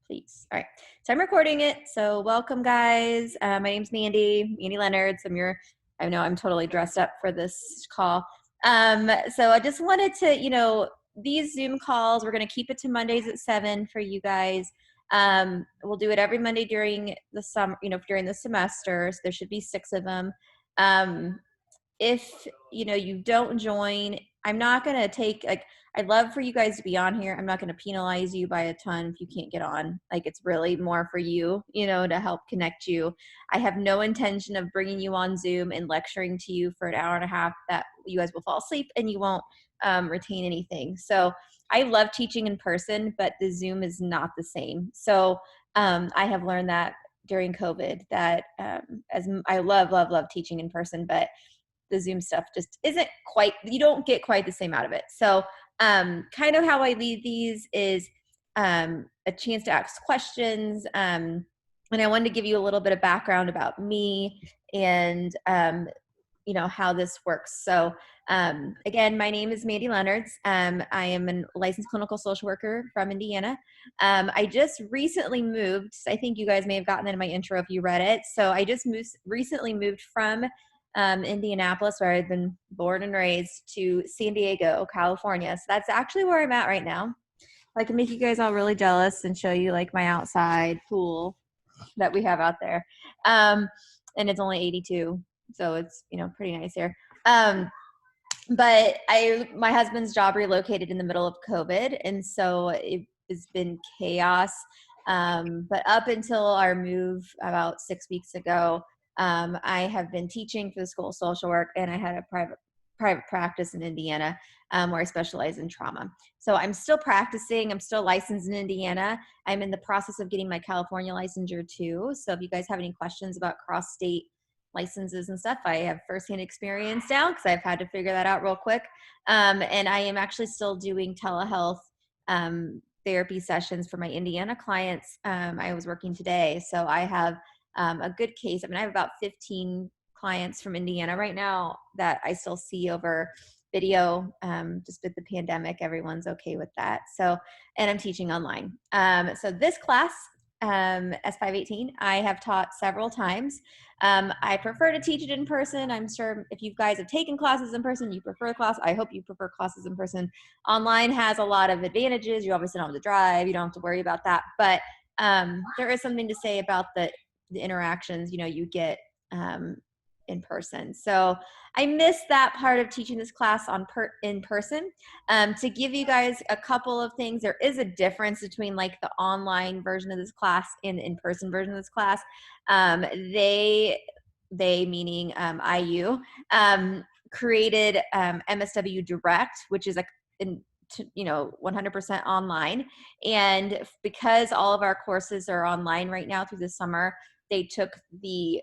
Please. All right. So I'm recording it. So welcome, guys. My name's Mandy Leonards. I know I'm totally dressed up for this call. So I just wanted to, these Zoom calls, we're going to keep it to Mondays at 7 for you guys. We'll do it every Monday during the summer, during the semester. So there should be 6 of them. If you don't join, I'm not going to take, I'd love for you guys to be on here. I'm not going to penalize you by a ton if you can't get on. It's really more for you, to help connect you. I have no intention of bringing you on Zoom and lecturing to you for an hour and a half that you guys will fall asleep and you won't retain anything. So I love teaching in person, but the Zoom is not the same. So I have learned that during COVID that as I love teaching in person, but the Zoom stuff just isn't quite, you don't get quite the same out of it. So kind of how I lead these is a chance to ask questions. And I wanted to give you a little bit of background about me and, how this works. So again, my name is Mandy Leonards. I am a licensed clinical social worker from Indiana. I just recently moved. I think you guys may have gotten that in my intro if you read it. So I just recently moved from Indianapolis, where I've been born and raised, to San Diego, California. So that's actually where I'm at right now. I can make you guys all really jealous and show you my outside pool that we have out there. And it's only 82. So it's, pretty nice here. But my husband's job relocated in the middle of COVID. And so it has been chaos. But up until our move about 6 weeks ago, I have been teaching for the School of Social Work, and I had a private practice in Indiana where I specialize in trauma. So I'm still practicing. I'm still licensed in Indiana. I'm in the process of getting my California licensure too. So if you guys have any questions about cross-state licenses and stuff, I have firsthand experience now because I've had to figure that out real quick. And I am actually still doing telehealth therapy sessions for my Indiana clients. I was working today. So I have a good case. I have about 15 clients from Indiana right now that I still see over video. Just with the pandemic, everyone's okay with that. So, and I'm teaching online. So this class, S518, I have taught several times. I prefer to teach it in person. I'm sure if you guys have taken classes in person, you prefer class. I hope you prefer classes in person. Online has a lot of advantages. You obviously don't have to drive. You don't have to worry about that. But there is something to say about the interactions, you get in person. So I miss that part of teaching this class in person. To give you guys a couple of things, there is a difference between the online version of this class and the in-person version of this class. They meaning IU, created MSW Direct, which is 100% online. And because all of our courses are online right now through the summer, they took the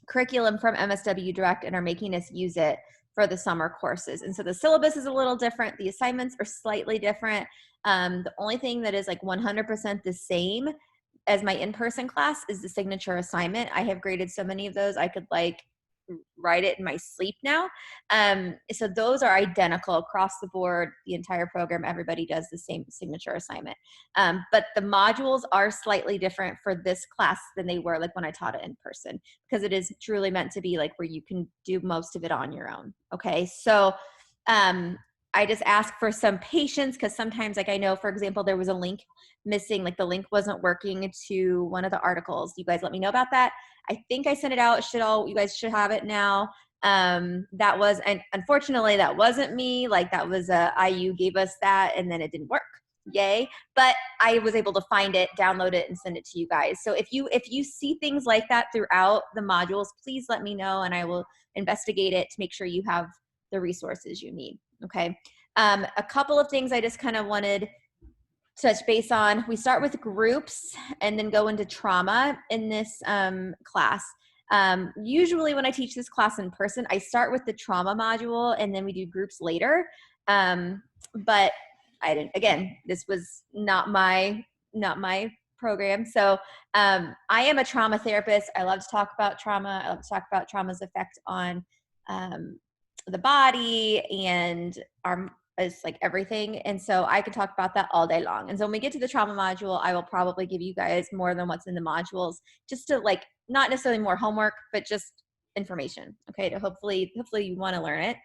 curriculum from MSW Direct and are making us use it for the summer courses. And so the syllabus is a little different. The assignments are slightly different. The only thing that is 100% the same as my in-person class is the signature assignment. I have graded so many of those, I could write it in my sleep now. So those are identical across the board, the entire program. Everybody does the same signature assignment. But the modules are slightly different for this class than they were when I taught it in person, because it is truly meant to be where you can do most of it on your own. Okay. So, I just ask for some patience, because sometimes I know, for example, there was a link missing, the link wasn't working to one of the articles. You guys let me know about that. I think I sent it out. You guys should have it now. And unfortunately that wasn't me. That was IU gave us that and then it didn't work. Yay. But I was able to find it, download it, and send it to you guys. So if you see things like that throughout the modules, please let me know and I will investigate it to make sure you have the resources you need. Okay. A couple of things I just kind of wanted to touch base on. We start with groups and then go into trauma in this class. Usually when I teach this class in person, I start with the trauma module and then we do groups later. But I didn't, again, this was not my program. So I am a trauma therapist. I love to talk about trauma. I love to talk about trauma's effect on the body and our is like everything. And so I could talk about that all day long. And so when we get to the trauma module, I will probably give you guys more than what's in the modules, just to like, not necessarily more homework, but just information. Okay. To hopefully you want to learn it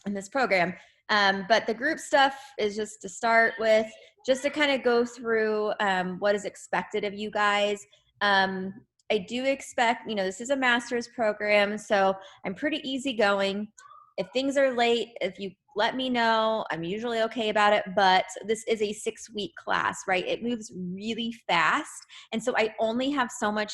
in this program. But the group stuff is just to start with, just to kind of go through what is expected of you guys. I do expect, this is a master's program, so I'm pretty easygoing. If things are late, if you let me know, I'm usually okay about it, but this is a 6-week class, right? It moves really fast. And so I only have so much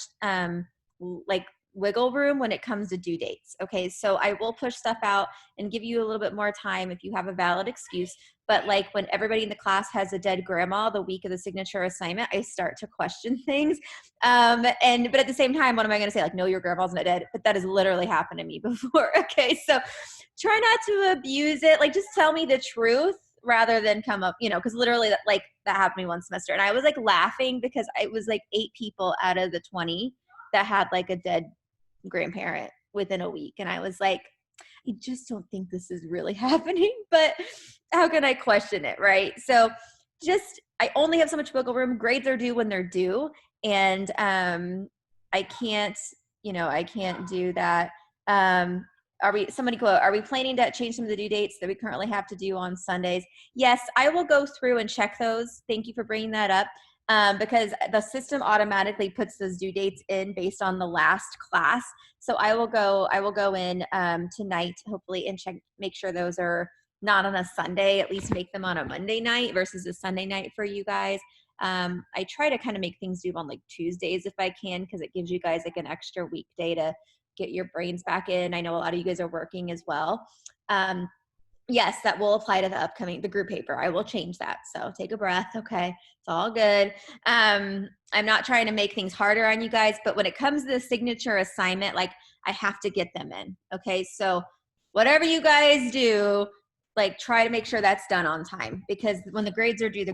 like wiggle room when it comes to due dates. Okay. So I will push stuff out and give you a little bit more time if you have a valid excuse. But like when everybody in the class has a dead grandma the week of the signature assignment, I start to question things. But at the same time, what am I going to say? Like, no, your grandma's not dead. But that has literally happened to me before. Okay. So try not to abuse it. Like, just tell me the truth rather than come up, because literally that happened to me one semester. And I was like laughing because it was like 8 people out of the 20 that had like a dead grandparent within a week. And I was like, I just don't think this is really happening, but how can I question it, right? So I only have so much wiggle room. Grades are due when they're due. And I can't do that. Are we planning to change some of the due dates that we currently have to do on Sundays? Yes, I will go through and check those. Thank you for bringing that up. Because the system automatically puts those due dates in based on the last class. So I will go in tonight, hopefully, and make sure those are not on a Sunday, at least make them on a Monday night versus a Sunday night for you guys. I try to kind of make things due on like Tuesdays if I can, because it gives you guys like an extra weekday to get your brains back in. I know a lot of you guys are working as well. Yes, that will apply to the group paper. I will change that. So take a breath. Okay. It's all good. I'm not trying to make things harder on you guys, but when it comes to the signature assignment, like I have to get them in. Okay. So whatever you guys do, like try to make sure that's done on time, because when the grades are due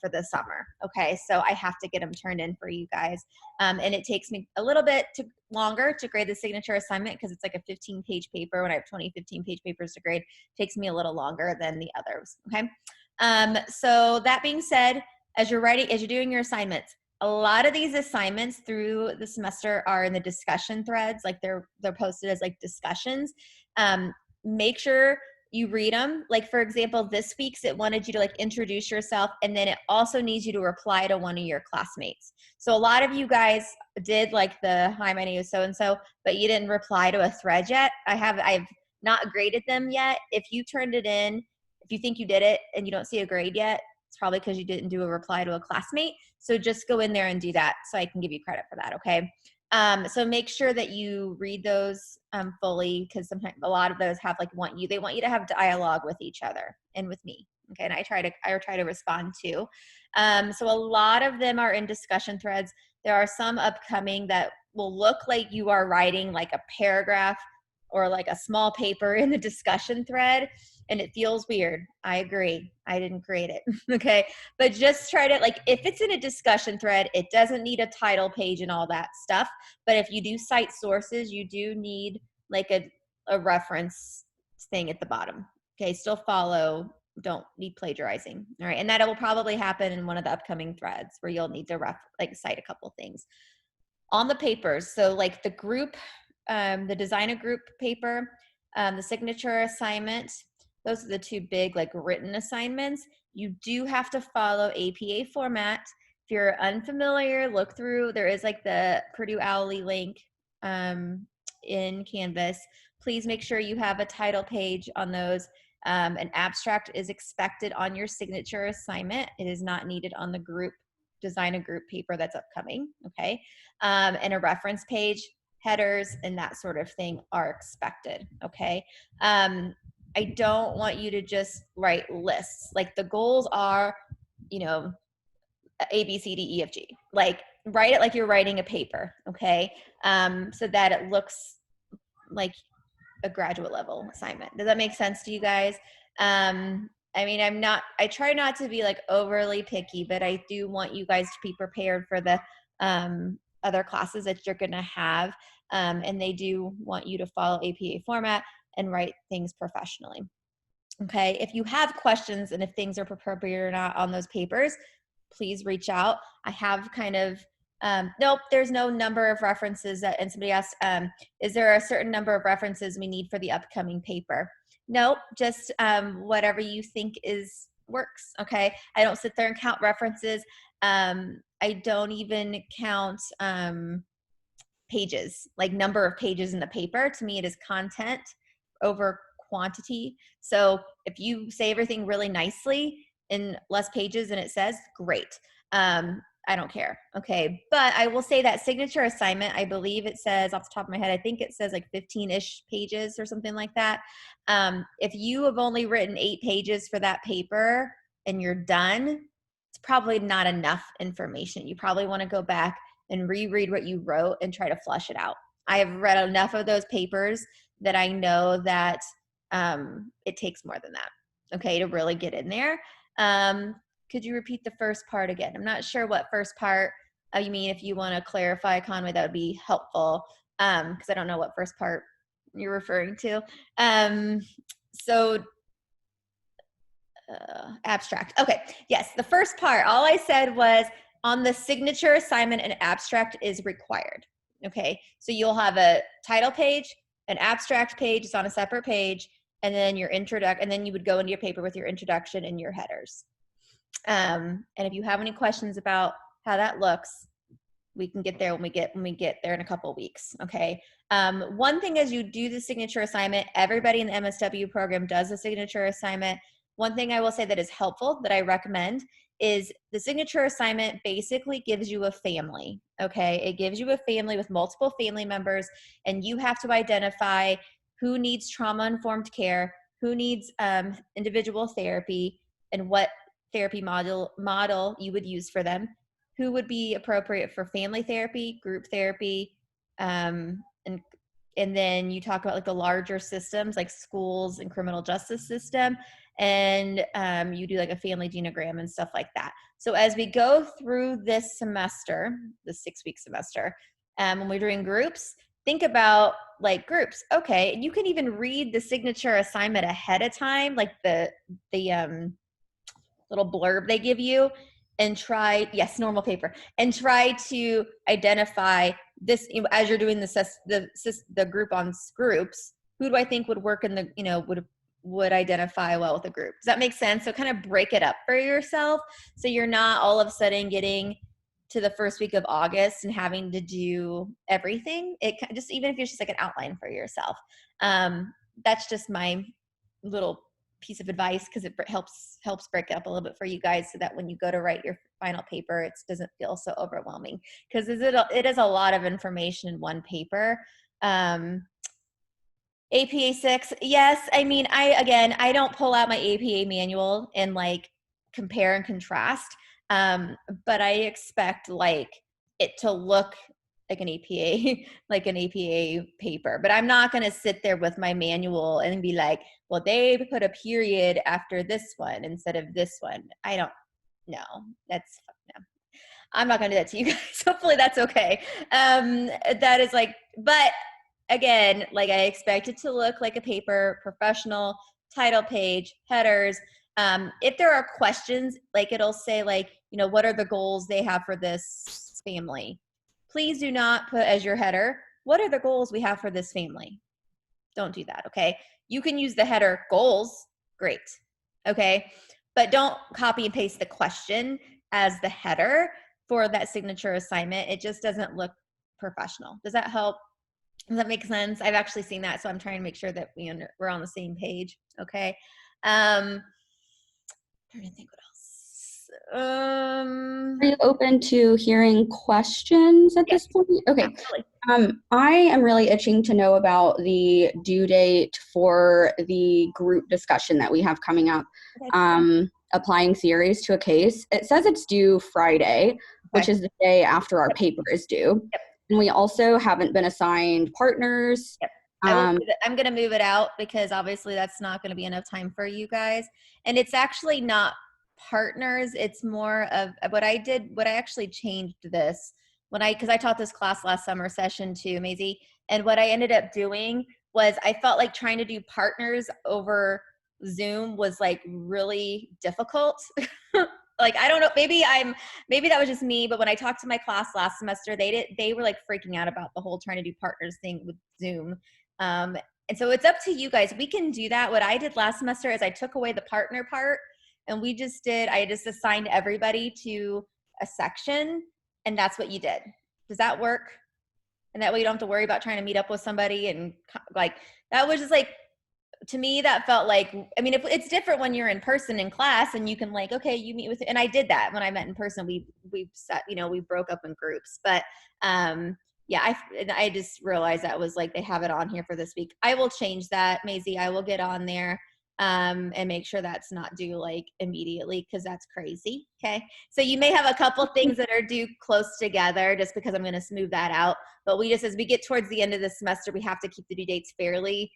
for the summer. Okay. So I have to get them turned in for you guys. And it takes me a little bit longer to grade the signature assignment because it's like a 15-page paper. When I have 15-page papers to grade, it takes me a little longer than the others. Okay. So that being said, as you're doing your assignments, a lot of these assignments through the semester are in the discussion threads. Like they're posted as like discussions. Make sure you read them. Like for example, this week's, it wanted you to like introduce yourself, and then it also needs you to reply to one of your classmates. So a lot of you guys did like the hi, my name is so-and-so, but you didn't reply to a thread yet. I've not graded them yet. If you turned it in, if you think you did it and you don't see a grade yet, it's probably because you didn't do a reply to a classmate. So just go in there and do that so I can give you credit for that. Okay. So make sure that you read those fully, because sometimes a lot of those have like they want you to have dialogue with each other and with me. Okay. And I try to respond too. So a lot of them are in discussion threads. There are some upcoming that will look like you are writing like a paragraph or like a small paper in the discussion thread, and it feels weird. I agree. I didn't create it. Okay. But just try to, like, if it's in a discussion thread, it doesn't need a title page and all that stuff. But if you do cite sources, you do need like a reference thing at the bottom. Okay. Still follow. Don't need plagiarizing. All right. And that will probably happen in one of the upcoming threads where you'll need to cite a couple things on the papers. So like the group, the design a group paper, the signature assignment, those are the two big like written assignments. You do have to follow APA format. If you're unfamiliar, look through, there is like the Purdue OWL link in Canvas. Please make sure you have a title page on those. An abstract is expected on your signature assignment. It is not needed on the group, design a group paper that's upcoming. Okay. And a reference page, headers, and that sort of thing are expected. Okay. I don't want you to just write lists. Like the goals are, A, B, C, D, E, F, G. Like write it like you're writing a paper. Okay. So that it looks like a graduate level assignment. Does that make sense to you guys? I try not to be like overly picky, but I do want you guys to be prepared for the other classes that you're going to have. And they do want you to follow APA format and write things professionally. Okay. If you have questions and if things are appropriate or not on those papers, please reach out. I have kind of, nope, there's no number of references that, and somebody asked, is there a certain number of references we need for the upcoming paper? Nope, just whatever you think works. Okay. I don't sit there and count references. I don't even count pages, like number of pages in the paper. To me, it is content over quantity. So if you say everything really nicely in less pages than it says, great. I don't care. Okay. But I will say that signature assignment, I believe it says off the top of my head, I think it says like 15-ish pages or something like that. If you have only written 8 pages for that paper and you're done, it's probably not enough information. You probably want to go back and reread what you wrote and try to flush it out. I have read enough of those papers that I know that it takes more than that, okay, to really get in there. Could you repeat the first part again? I'm not sure what first part you mean. If you want to clarify, Conway, that would be helpful, because I don't know what first part you're referring to. So abstract. Okay, yes, the first part, all I said was on the signature assignment, an abstract is required. Okay, so you'll have a title page, an abstract page, it's on a separate page, and then your introduction, and then you would go into your paper with your introduction and your headers. And if you have any questions about how that looks, we can get there when we get there in a couple of weeks. Okay. One thing as you do the signature assignment, everybody in the MSW program does the signature assignment. One thing I will say that is helpful that I recommend is the signature assignment basically gives you a family. Okay. It gives you a family with multiple family members, and you have to identify who needs trauma-informed care, who needs individual therapy, and what therapy model you would use for them, who would be appropriate for family therapy, group therapy, and then you talk about like the larger systems like schools and criminal justice system, and you do like a family genogram and stuff like that. So as we go through this semester, the 6-week semester, when we're doing groups, think about like groups. Okay, you can even read the signature assignment ahead of time, like the little blurb they give you, and try, yes, normal paper, and try to identify this as you're doing the group on groups. Who do I think would work in the, would identify well with a group? Does that make sense? So kind of break it up for yourself, so you're not all of a sudden getting to the first week of August and having to do everything. It just, even if it's just like an outline for yourself. That's just my little piece of advice, because it helps break it up a little bit for you guys, so that when you go to write your final paper, it doesn't feel so overwhelming, because it is a lot of information in one paper. APA 6, yes. I mean, I don't pull out my APA manual and like compare and contrast, but I expect like it to look like an APA, like an APA paper. But I'm not going to sit there with my manual and be like, well, they put a period after this one instead of this one. I don't know. No. I'm not going to do that to you guys. Hopefully that's okay. That is like, but again, like I expect it to look like a paper, professional, title page, headers. If there are questions, like it'll say like, what are the goals they have for this family? Please do not put as your header, what are the goals we have for this family? Don't do that, okay? You can use the header goals, great, okay? But don't copy and paste the question as the header for that signature assignment. It just doesn't look professional. Does that help? Does that make sense? I've actually seen that, so I'm trying to make sure that we're on the same page, okay? I'm trying to think what else. Are you open to hearing questions at this point? Okay. I am really itching to know about the due date for the group discussion that we have coming up. Okay. Applying theories to a case. It says it's due Friday, okay, which is the day after our paper is due. Yep. And we also haven't been assigned partners. Yep. I'm going to move it out, because obviously that's not going to be enough time for you guys. And it's actually not partners. It's more of what I actually changed this because I taught this class last summer session too, Maisie. And what I ended up doing was I felt like trying to do partners over Zoom was like really difficult. Like, I don't know, maybe that was just me, but when I talked to my class last semester, they were like freaking out about the whole trying to do partners thing with Zoom. And so it's up to you guys. We can do that. What I did last semester is I took away the partner part, and I just assigned everybody to a section, and that's what you did. Does that work? And that way you don't have to worry about trying to meet up with somebody, and like, that was just like, to me, that felt like, I mean, if it's different when you're in person in class and you can like, okay, you meet with, and I did that when I met in person. We set, we broke up in groups, but yeah, I just realized that was like, they have it on here for this week. I will change that, Maisie. I will get on there and make sure that's not due like immediately, because that's crazy. Okay, so you may have a couple things that are due close together, just because I'm going to smooth that out. But we just, as we get towards the end of the semester, we have to keep the due dates fairly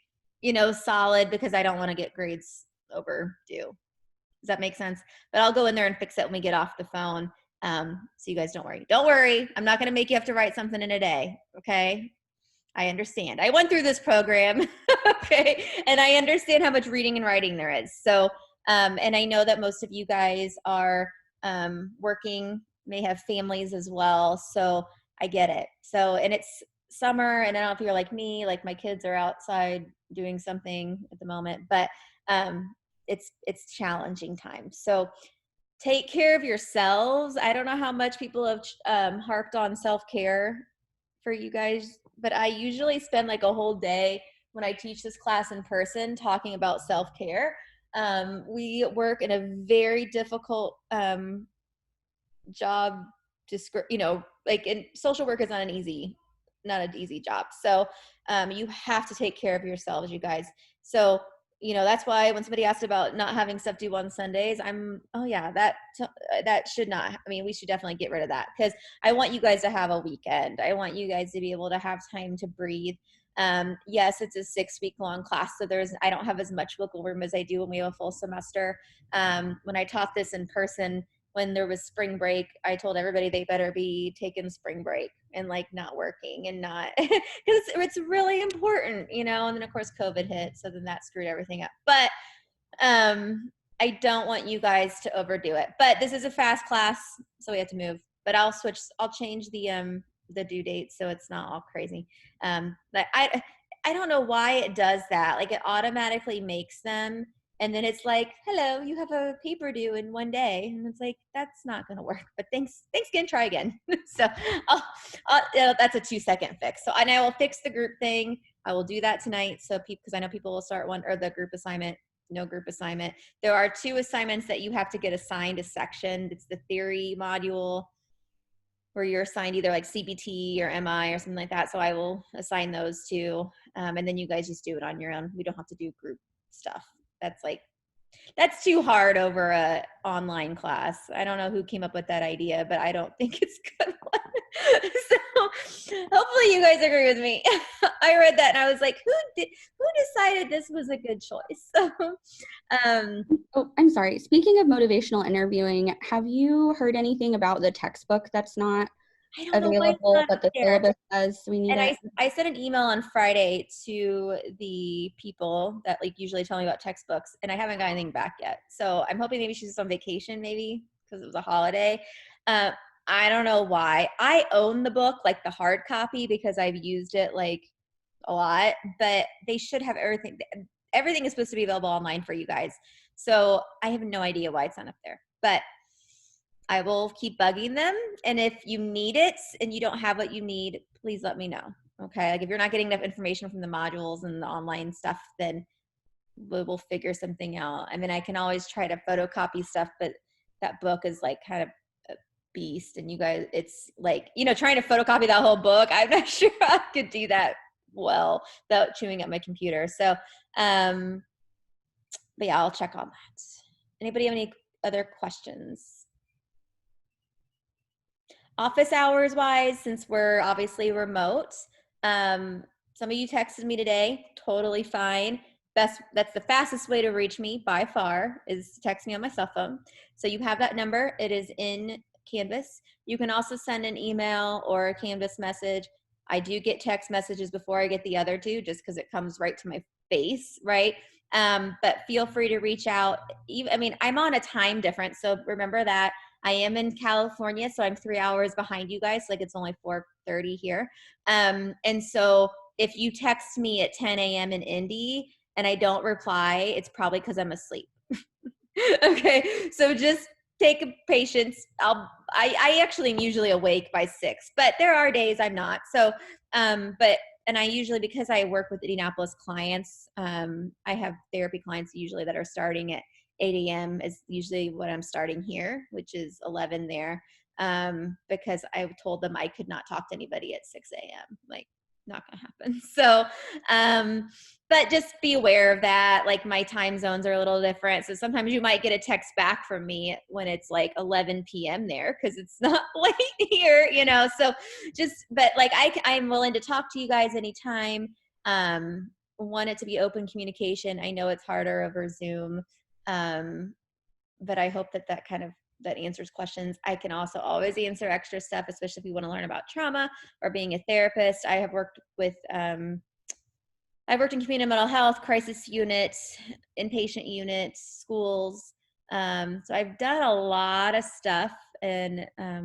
solid, because I don't want to get grades overdue. Does that make sense? But I'll go in there and fix it when we get off the phone. So you guys don't worry. Don't worry. I'm not going to make you have to write something in a day. Okay. I understand. I went through this program. Okay. And I understand how much reading and writing there is. So, and I know that most of you guys are working, may have families as well. So I get it. So, and it's summer, and I don't know if you're like me, like my kids are outside doing something at the moment, but it's challenging times. So take care of yourselves. I don't know how much people have harped on self-care for you guys, but I usually spend like a whole day when I teach this class in person talking about self-care. We work in a very difficult job, like, in social work is not an easy job. So you have to take care of yourselves, you guys. So that's why when somebody asked about not having stuff due on Sundays, that should not, I mean, we should definitely get rid of that, because I want you guys to have a weekend. I want you guys to be able to have time to breathe. Yes, it's a 6-week long class, so I don't have as much wiggle room as I do when we have a full semester. When I taught this in person, when there was spring break, I told everybody they better be taking spring break and like not working, and not, because it's really important, and then of course COVID hit, so then that screwed everything up. But I don't want you guys to overdo it. But this is a fast class, so we have to move. But I'll change the due date so it's not all crazy. But I don't know why it does that. Like, it automatically makes them, and then it's like, hello, you have a paper due in 1 day. And it's like, that's not going to work. But thanks again, try again. So that's a 2-second fix. So, and I will fix the group thing. I will do that tonight. So because I know people will start one, or the group assignment, no group assignment. There are 2 assignments that you have to get assigned a section. It's the theory module, where you're assigned either like CBT or MI or something like that. So I will assign those 2. And then you guys just do it on your own. We don't have to do group stuff. That's too hard over a online class. I don't know who came up with that idea, but I don't think it's a good one. So hopefully you guys agree with me. I read that and I was like, who decided this was a good choice? So, oh, I'm sorry. Speaking of motivational interviewing, have you heard anything about the textbook that's not I don't know why it's available, not but the there. syllabus says we need And it? I sent an email on Friday to the people that like usually tell me about textbooks, and I haven't got anything back yet. So I'm hoping maybe she's just on vacation, maybe because it was a holiday. I don't know why. I own the book, like the hard copy, because I've used it like a lot, but they should have everything. Everything is supposed to be available online for you guys. So I have no idea why it's not up there, but I will keep bugging them. And if you need it and you don't have what you need, please let me know. Okay. Like, if you're not getting enough information from the modules and the online stuff, then we'll figure something out. I mean, I can always try to photocopy stuff, but that book is like kind of a beast. And you guys, it's like, trying to photocopy that whole book, I'm not sure I could do that well without chewing up my computer. So, but yeah, I'll check on that. Anybody have any other questions? Office hours wise, since we're obviously remote, some of you texted me today, totally fine. That's the fastest way to reach me by far, is to text me on my cell phone. So you have that number. It is in Canvas. You can also send an email or a Canvas message. I do get text messages before I get the other 2, just because it comes right to my face, right? But feel free to reach out. I mean, I'm on a time difference, so remember that I am in California, so I'm 3 hours behind you guys. Like it's only 4:30 here. And so if you text me at 10 a.m. in Indy and I don't reply, it's probably because I'm asleep. Okay, so just take patience. I actually am usually awake by 6, but there are days I'm not. So, but and I usually, because I work with Indianapolis clients, I have therapy clients usually that are starting at 8 a.m. is usually what I'm starting here, which is 11 there. Because I told them I could not talk to anybody at 6 a.m. Like, not gonna happen. So, but just be aware of that. Like my time zones are a little different. So sometimes you might get a text back from me when it's like 11 p.m. there because it's not late here, you know? So just, but like I'm willing to talk to you guys anytime. Want it to be open communication. I know it's harder over Zoom. But I hope that that answers questions. I can also always answer extra stuff, especially if you want to learn about trauma or being a therapist. I have worked with, I've worked in community mental health, crisis units, inpatient units, schools. So I've done a lot of stuff. And I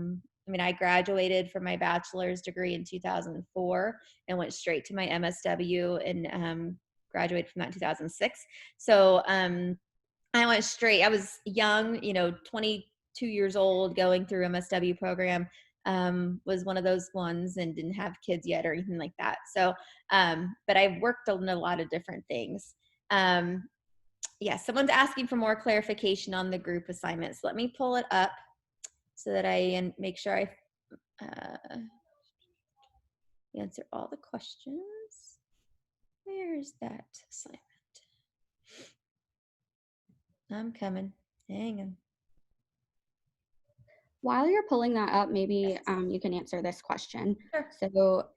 mean, I graduated from my bachelor's degree in 2004 and went straight to my MSW and graduated from that in 2006. So I went straight. I was young, 22 years old, going through MSW program. Was one of those ones and didn't have kids yet or anything like that. So, but I've worked on a lot of different things. Yeah, someone's asking for more clarification on the group assignments. Let me pull it up so that I make sure I answer all the questions. Where is that assignment? I'm coming. Hang on. While you're pulling that up, maybe you can answer this question. Sure. So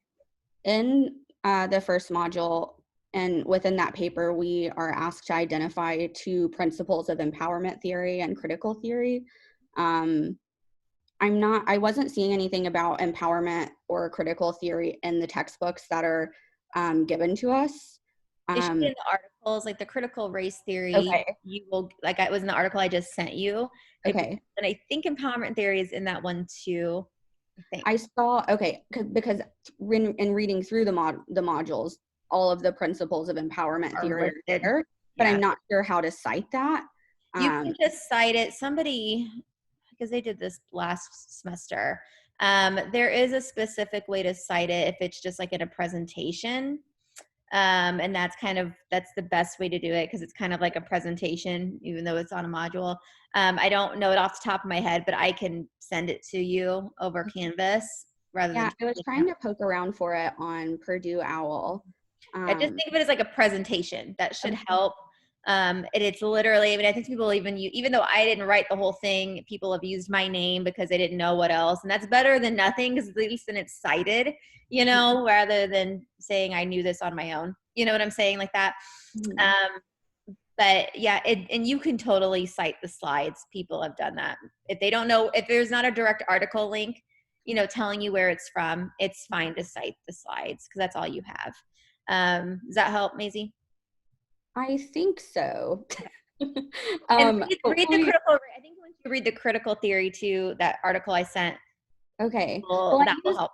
in the first module and within that paper, we are asked to identify 2 principles of empowerment theory and critical theory. I wasn't seeing anything about empowerment or critical theory in the textbooks that are given to us. It should be in the articles, like the critical race theory. Okay. You will, like, it was in the article I just sent you. Okay. And I think empowerment theory is in that one too. I think. I saw, okay, because in reading through the modules, all of the principles of empowerment theory are there, but Yeah. I'm not sure how to cite that. You can just cite it. Somebody, because they did this last semester, there is a specific way to cite it if it's just like in a presentation. And that's the best way to do it because it's kind of like a presentation, even though it's on a module. I don't know it off the top of my head, but I can send it to you over Canvas rather than. Yeah, I was trying to poke around for it on Purdue OWL. I just think of it as like a presentation that should help. And it's literally, I mean, I think people even though I didn't write the whole thing, people have used my name because they didn't know what else. And that's better than nothing because at least then it's cited, rather than saying I knew this on my own. You know what I'm saying? Like that. But yeah, and you can totally cite the slides. People have done that. If they don't know, if there's not a direct article link, telling you where it's from, it's fine to cite the slides because that's all you have. Does that help, Maisie? I think so. And read the critical. I think once you read the critical theory too, that article I sent. Okay. That will help.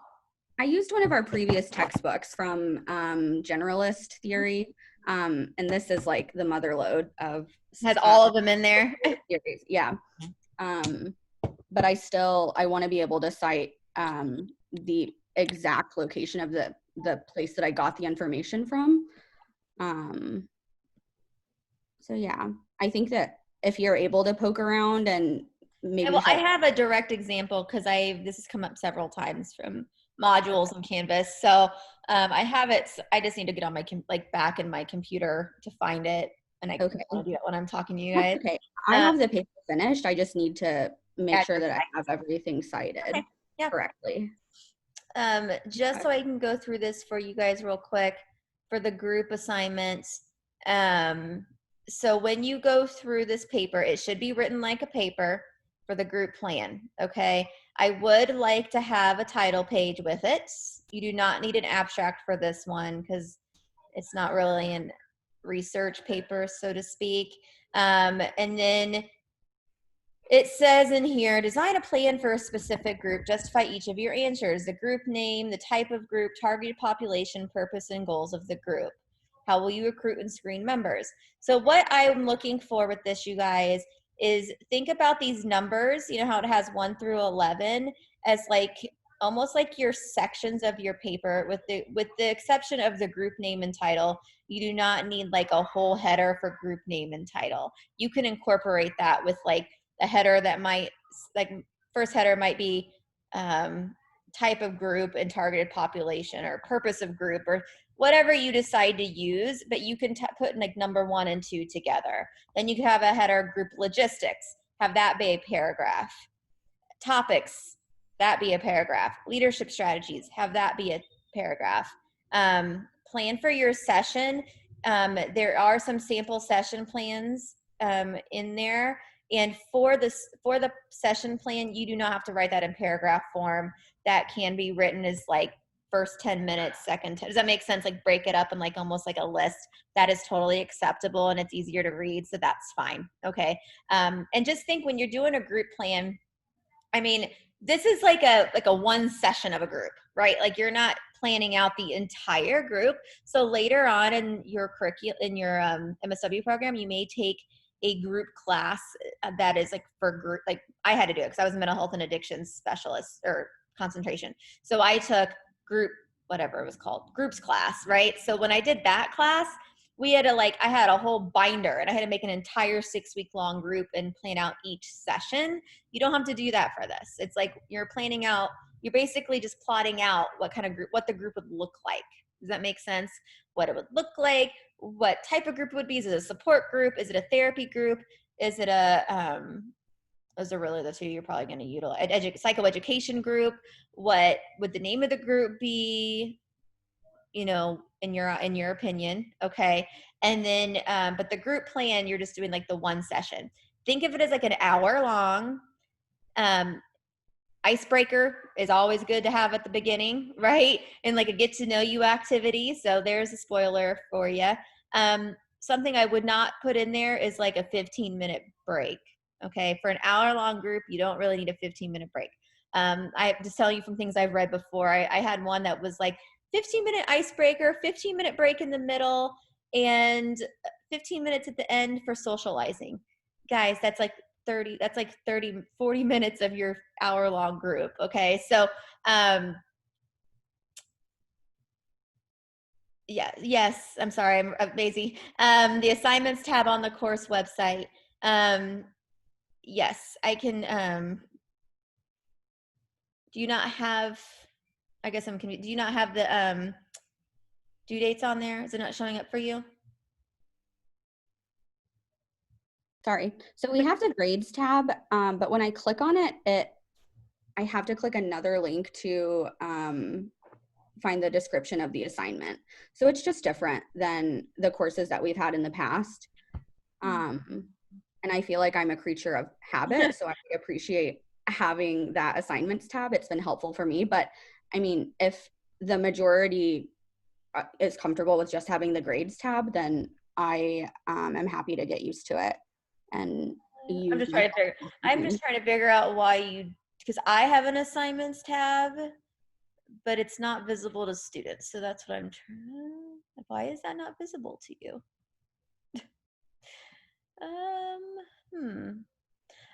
I used one of our previous textbooks from generalist theory, and this is like the mother lode of. Has all of them in there. Theories. Yeah. But I want to be able to cite the exact location of the place that I got the information from. So yeah, I think that if you're able to poke around and maybe. Well, I have a direct example because this has come up several times from modules on Canvas. So I have it. I just need to get on my back in my computer to find it, and I can do that when I'm talking to you guys. Okay, I have the paper finished. I just need to make sure that I have everything cited correctly. Just so I can go through this for you guys real quick for the group assignments. So when you go through this paper, it should be written like a paper for the group plan, okay? I would like to have a title page with it. You do not need an abstract for this one because it's not really research paper, so to speak. And then it says in here, design a plan for a specific group. Justify each of your answers, the group name, the type of group, targeted population, purpose, and goals of the group. How will you recruit and screen members? So what I'm looking for with this, you guys, is think about these numbers, you know how it has 1 through 11 as like almost like your sections of your paper, with the exception of the group name and title. You do not need like a whole header for group name and title. You can incorporate that with like a header that might, like first header might be type of group and targeted population or purpose of group or whatever you decide to use, but you can put like number 1 and 2 together. Then you can have a header group logistics, have that be a paragraph. Topics, that be a paragraph. Leadership strategies, have that be a paragraph. Plan for your session. There are some sample session plans in there. And for the session plan, you do not have to write that in paragraph form. That can be written as like first 10 minutes, second 10. Does that make sense? Like break it up in like almost like a list. That is totally acceptable and it's easier to read. So that's fine. Okay. And just think when you're doing a group plan, I mean, this is like a one session of a group, right? Like you're not planning out the entire group. So later on in your curriculum, in your MSW program, you may take a group class that is like for group, like I had to do it because I was a mental health and addiction specialist or concentration. So I took group, whatever it was called, groups class, right? So when I did that class, we had to I had a whole binder and I had to make an entire 6-week long group and plan out each session. You don't have to do that for this. It's like you're planning out, you're basically just plotting out what kind of group, what the group would look like. Does that make sense? What it would look like, what type of group it would be. Is it a support group? Is it a therapy group? Is it a, those are really the two you're probably going to utilize. Psychoeducation group. What would the name of the group be? You know, in your opinion, okay? And then, but the group plan, you're just doing like the one session. Think of it as like an hour long. Icebreaker is always good to have at the beginning, right? And like a get to know you activity. So there's a spoiler for you. Something I would not put in there is like a 15-minute break. Okay, for an hour-long group, you don't really need a 15-minute break. I have to tell you from things I've read before. I had one that was like 15-minute icebreaker, 15-minute break in the middle, and 15 minutes at the end for socializing. Guys, that's like 40 minutes of your hour-long group. Okay, so yeah, yes, I'm sorry, I'm Maisie. The assignments tab on the course website. Yes, I can. Do you not have, I guess I'm confused. Do you not have the due dates on there? Is it not showing up for you? Sorry. So we have the grades tab, but when I click on it, I have to click another link to find the description of the assignment. So it's just different than the courses that we've had in the past. And I feel like I'm a creature of habit, so I appreciate having that assignments tab. It's been helpful for me. But I mean, if the majority is comfortable with just having the grades tab, then I am happy to get used to it. And I'm just trying to figure out why you, because I have an assignments tab, but it's not visible to students. So that's what I'm trying. Why is that not visible to you?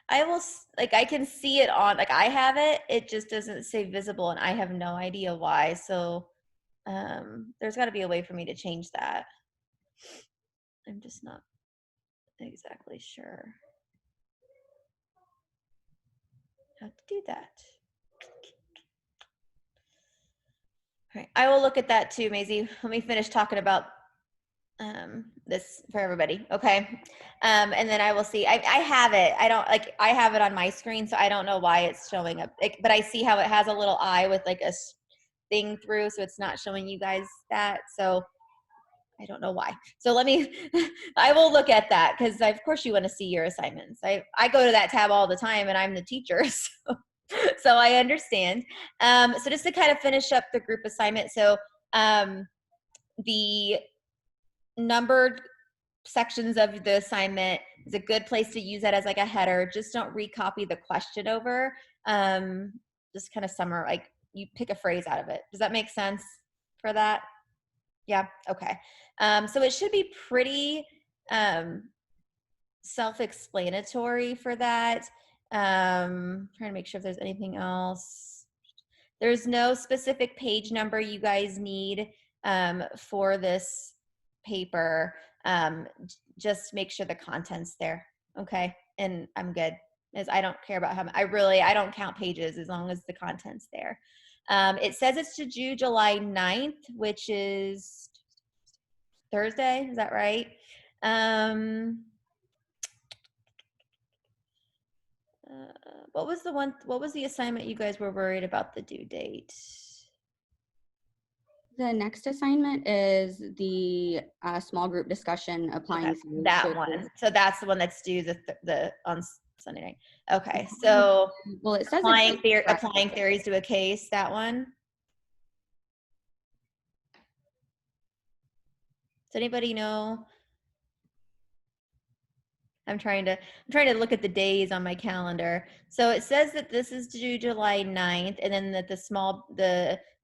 I will, like, I can see it on, like, I have it. It just doesn't say visible, and I have no idea why. So, there's got to be a way for me to change that. I'm just not exactly sure how to do that. All right, I will look at that too, Maisie. Let me finish talking about this for everybody, okay? And then I will see. I have it. I have it on my screen, so I don't know why it's showing up. But I see how it has a little eye with like a thing through, so it's not showing you guys that. So I don't know why. So let me, I will look at that because of course you want to see your assignments. I go to that tab all the time and I'm the teacher. So I understand. So just to kind of finish up the group assignment. So the numbered sections of the assignment is a good place to use that as like a header. Just don't recopy the question over. Just kind of like you pick a phrase out of it. Does that make sense for that? Yeah. Okay. So it should be pretty self-explanatory for that. Trying to make sure if there's anything else. There's no specific page number you guys need for this paper. Just make sure the content's there. Okay. And I'm good. As I don't care about how I don't count pages as long as the content's there. It says it's to do July 9th, which is Thursday. Is that right? What was the assignment you guys were worried about the due date? The next assignment is the small group discussion applying. Okay, that one. So that's the one that's due on Sunday night. Okay, so well, it says applying theories to a case. That one. Does anybody know? I'm trying to look at the days on my calendar. So it says that this is due July 9th, and then that the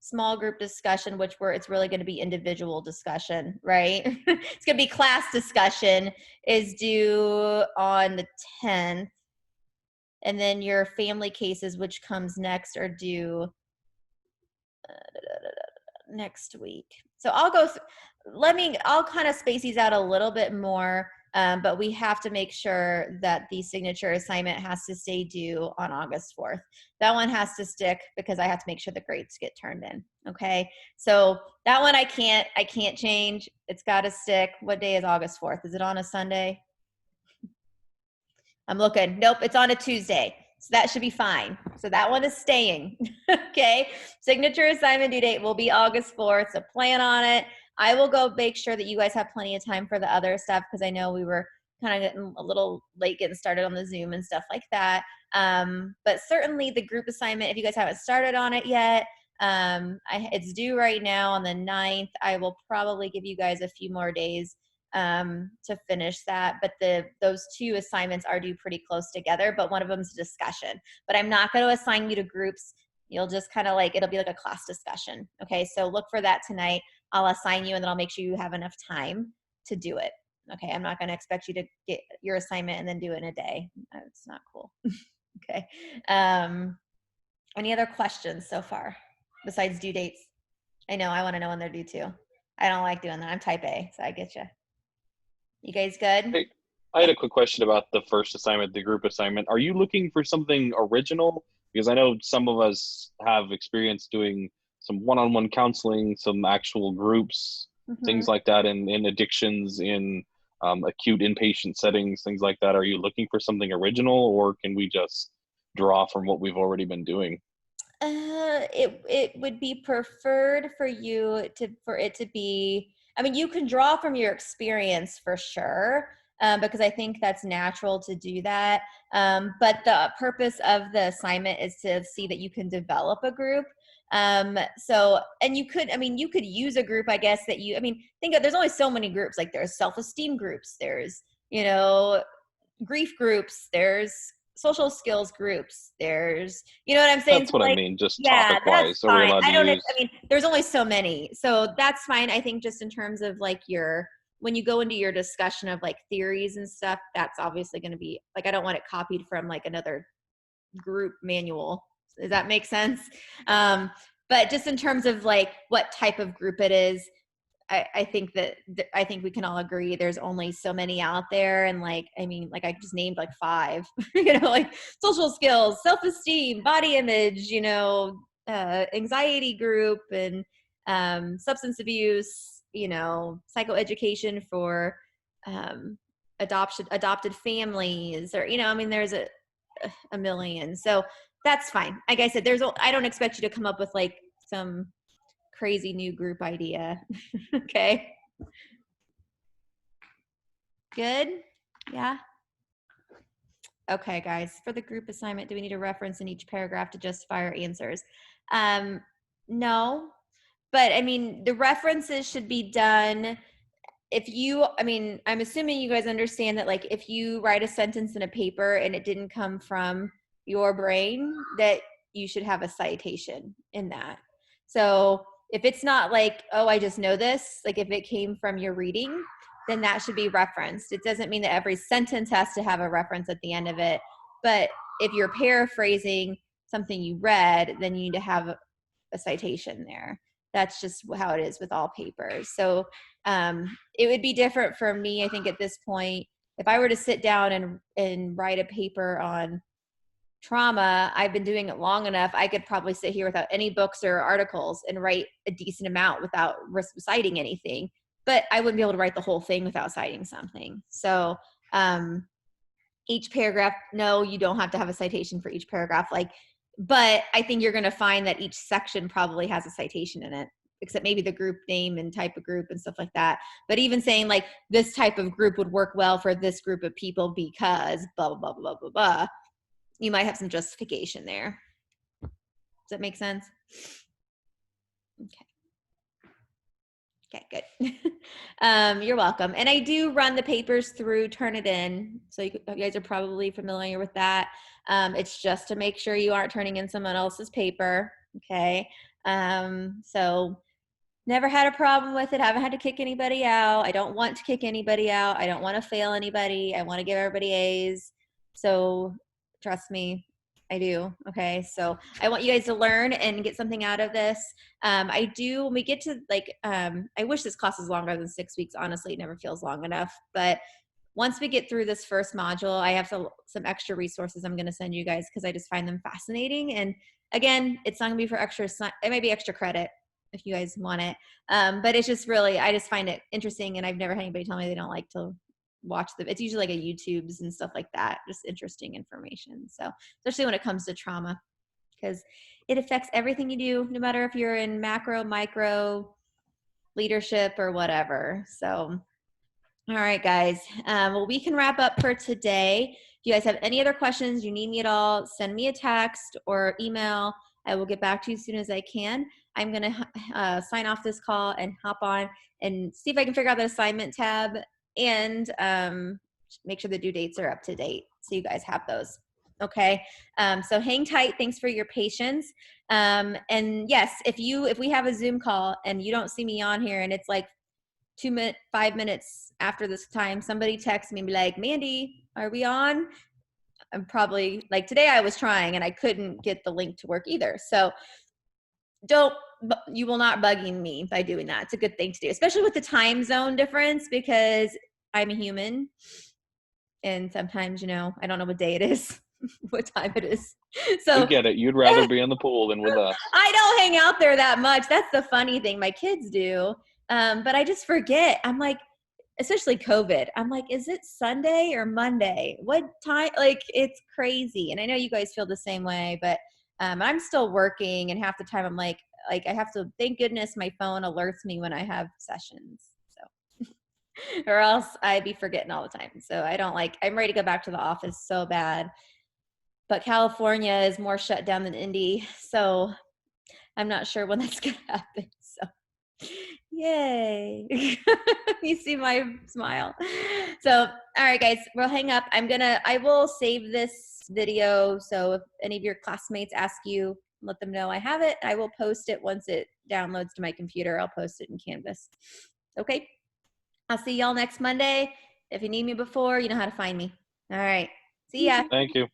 small group discussion, it's really going to be individual discussion, right? It's going to be class discussion, is due on the 10th. And then your family cases, which comes next, are due next week. So I'll kind of space these out a little bit more. But we have to make sure that the signature assignment has to stay due on August 4th. That one has to stick because I have to make sure the grades get turned in. Okay. So that one I can't change. It's got to stick. What day is August 4th? Is it on a Sunday? I'm looking. Nope. It's on a Tuesday. So that should be fine. So that one is staying. Okay. Signature assignment due date will be August 4th. So plan on it. I will go make sure that you guys have plenty of time for the other stuff because I know we were kind of getting a little late getting started on the Zoom and stuff like that. But certainly the group assignment, if you guys haven't started on it yet, it's due right now on the 9th. I will probably give you guys a few more days to finish that. But those two assignments are due pretty close together, but one of them is a discussion. But I'm not going to assign you to groups. You'll just kind of it'll be like a class discussion. Okay, so look for that tonight. I'll assign you and then I'll make sure you have enough time to do it. Okay, I'm not going to expect you to get your assignment and then do it in a day. It's not cool. Okay. Any other questions so far besides due dates? I know, I want to know when they're due too. I don't like doing that. I'm type A, so I get you. You guys good? Hey, I had a quick question about the first assignment, the group assignment. Are you looking for something original? Because I know some of us have experience doing some one-on-one counseling, some actual groups, things like that in addictions, in acute inpatient settings, things like that. Are you looking for something original, or can we just draw from what we've already been doing? It would be preferred for it to be, I mean, you can draw from your experience for sure, because I think that's natural to do that. But the purpose of the assignment is to see that you can develop a group. And you could use a group, I guess, think of, there's only so many groups. Like there's self-esteem groups, there's, grief groups, there's social skills groups, there's, you know what I'm saying? That's what I mean, just Yeah, topic wise. Are we allowed to use? There's only so many. So that's fine. I think just in terms of when you go into your discussion of theories and stuff, that's obviously going to be I don't want it copied from another group manual. Does that make sense? But just in terms of what type of group it is, I think I think we can all agree there's only so many out there. And I just named 5, social skills, self-esteem, body image, anxiety group, and substance abuse, psychoeducation for adopted families, or, there's a million. So that's fine. Like I said, I don't expect you to come up with some crazy new group idea. Okay. Good. Yeah. Okay, guys, for the group assignment, do we need a reference in each paragraph to justify our answers? No, but the references should be done I mean, I'm assuming you guys understand that, like, if you write a sentence in a paper and it didn't come from your brain, that you should have a citation in that. So if it's not like, oh, I just know this, like if it came from your reading, then that should be referenced. It doesn't mean that every sentence has to have a reference at the end of it, but if you're paraphrasing something you read, then you need to have a citation there. That's just how it is with all papers. So it would be different for me, I think, at this point. If I were to sit down and write a paper on trauma, I've been doing it long enough, I could probably sit here without any books or articles and write a decent amount without citing anything. But I wouldn't be able to write the whole thing without citing something. So each paragraph, no, you don't have to have a citation for each paragraph. But I think you're going to find that each section probably has a citation in it, except maybe the group name and type of group and stuff like that. But even saying like this type of group would work well for this group of people because blah, blah, blah, blah, blah, blah, you might have some justification there. Does that make sense? Okay. Okay, good. You're welcome. And I do run the papers through Turnitin. So you guys are probably familiar with that. It's just to make sure you aren't turning in someone else's paper. Okay. So never had a problem with it. Haven't had to kick anybody out. I don't want to kick anybody out. I don't want to fail anybody. I want to give everybody A's. So trust me, I do. Okay. So I want you guys to learn and get something out of this. I do, when we get to I wish this class was longer than 6 weeks. Honestly, it never feels long enough. But once we get through this first module, I have some extra resources I'm going to send you guys because I just find them fascinating. And again, it's not going to be for extra, it might be extra credit if you guys want it. But it's just really, I just find it interesting. And I've never had anybody tell me they don't like to watch them. It's usually like a YouTubes and stuff like that, just interesting information. So especially when it comes to trauma, because it affects everything you do, no matter if you're in macro, micro, leadership, or whatever. So, all right, guys. Well, we can wrap up for today. If you guys have any other questions, you need me at all, send me a text or email. I will get back to you as soon as I can. I'm going to sign off this call and hop on and see if I can figure out the assignment tab and make sure the due dates are up to date so you guys have those. Okay. So hang tight. Thanks for your patience. And yes, if we have a Zoom call and you don't see me on here and it's like 5 minutes after this time, somebody texts me and be like, Mandy, are we on? I'm probably like, today I was trying and I couldn't get the link to work either. So you will not bugging me by doing that. It's a good thing to do, especially with the time zone difference, because I'm a human and sometimes, I don't know what day it is, what time it is. So we get it. You'd rather be in the pool than with us. I don't hang out there that much. That's the funny thing. My kids do. But I just forget. I'm like, especially COVID. I'm like, is it Sunday or Monday? What time? Like, it's crazy. And I know you guys feel the same way, but I'm still working. And half the time I'm like I have to, thank goodness my phone alerts me when I have sessions. So, or else I'd be forgetting all the time. So I'm ready to go back to the office so bad. But California is more shut down than Indy. So I'm not sure when that's going to happen. So yay. You see my smile. So, all right, guys, we'll hang up. I will save this video. So if any of your classmates ask you, let them know I have it. I will post it once it downloads to my computer. I'll post it in Canvas. Okay. I'll see y'all next Monday. If you need me before, you know how to find me. All right. See ya. Thank you.